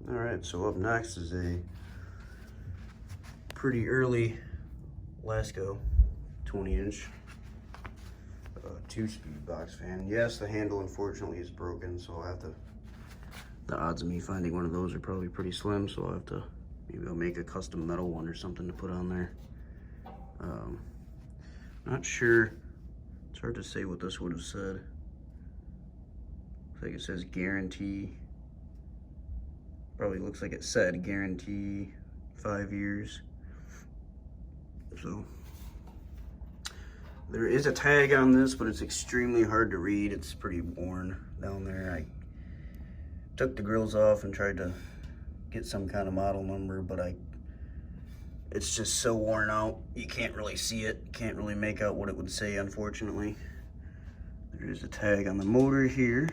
All right, so up next is a pretty early Lasko 20-inch 2-speed box fan. Yes, the handle unfortunately is broken, so I'll have to, the odds of me finding one of those are probably pretty slim, so I'll have to, maybe I'll make a custom metal one or something to put on there. Not sure, it's hard to say what this would have said. Looks like it says guarantee. Probably looks like it said guarantee 5 years. So there is a tag on this, but it's extremely hard to read. It's pretty worn down there. I took the grills off and tried to get some kind of model number, but it's just so worn out. You can't really see it. Can't really make out what it would say, unfortunately. There is a tag on the motor here.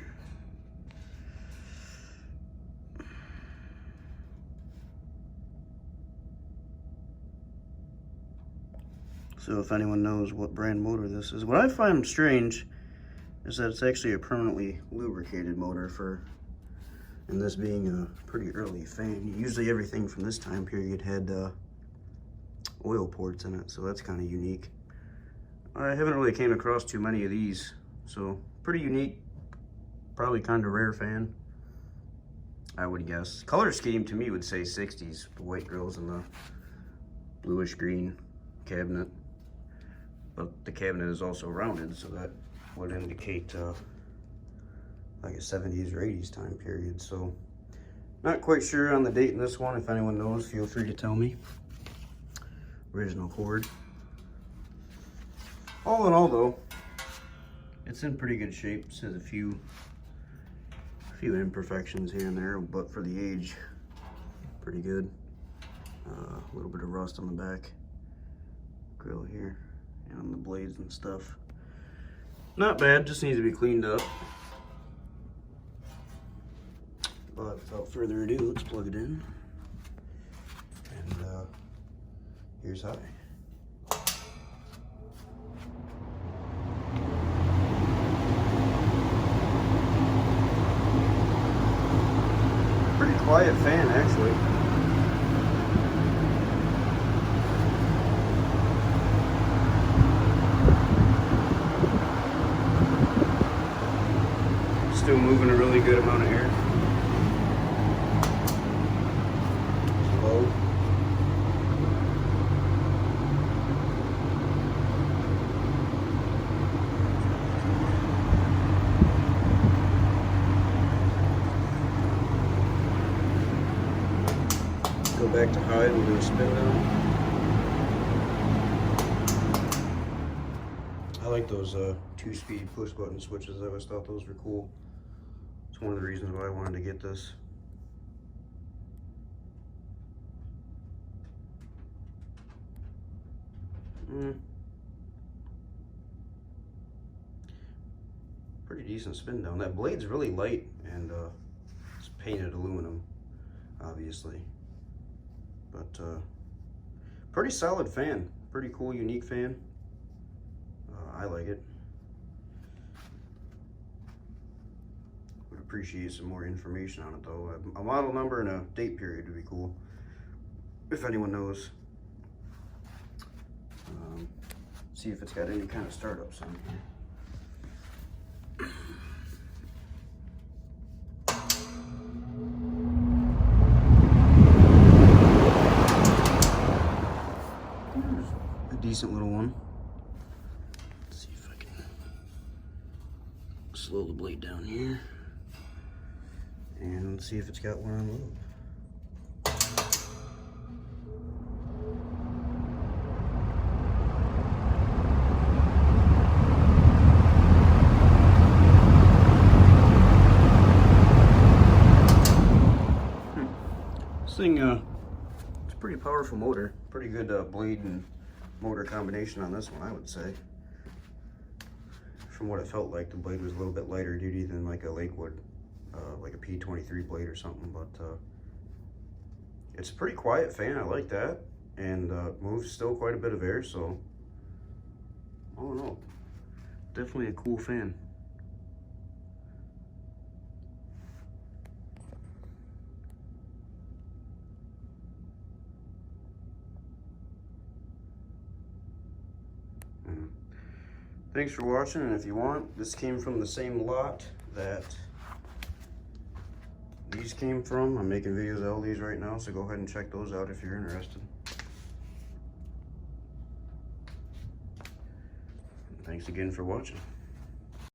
So if anyone knows what brand motor this is, what I find strange is that it's actually a permanently lubricated motor and this being a pretty early fan. Usually everything from this time period had oil ports in it, so that's kind of unique. I haven't really came across too many of these, so pretty unique, probably kind of rare fan, I would guess. Color scheme to me would say 60s, the white grills and the bluish green cabinet. But the cabinet is also rounded, so that would indicate like a 70s or 80s time period. So not quite sure on the date in this one. If anyone knows, feel free to tell me. Original cord. All in all though, it's in pretty good shape. It says a few imperfections here and there, but for the age, pretty good. A little bit of rust on the back grill here and on the blades and stuff. Not bad, just needs to be cleaned up. But without further ado, let's plug it in. And here's how. Pretty quiet fan, actually. Still moving a really good amount of air. Slow. Go back to high and we'll do a spin down. I like those 2-speed push button switches. I always thought those were cool. It's one of the reasons why I wanted to get this. Pretty decent spin down. That blade's really light and it's painted aluminum, obviously. But pretty solid fan. Pretty cool, unique fan. I like it. Would appreciate some more information on it though. A model number and a date period would be cool, if anyone knows. See if it's got any kind of startups on here. There's a decent little one. Let's see if I can slow the blade down here. And let's see if it's got one on loop. This thing, it's a pretty powerful motor. Pretty good blade and motor combination on this one, I would say. From what it felt like, the blade was a little bit lighter duty than like a Lakewood, like a P23 blade or something, but it's a pretty quiet fan. I like that, and moves still quite a bit of air, so I don't know. Definitely a cool fan. Thanks for watching, and if you want, this came from the same lot that these came from. I'm making videos of all these right now, so go ahead and check those out if you're interested. Thanks again for watching.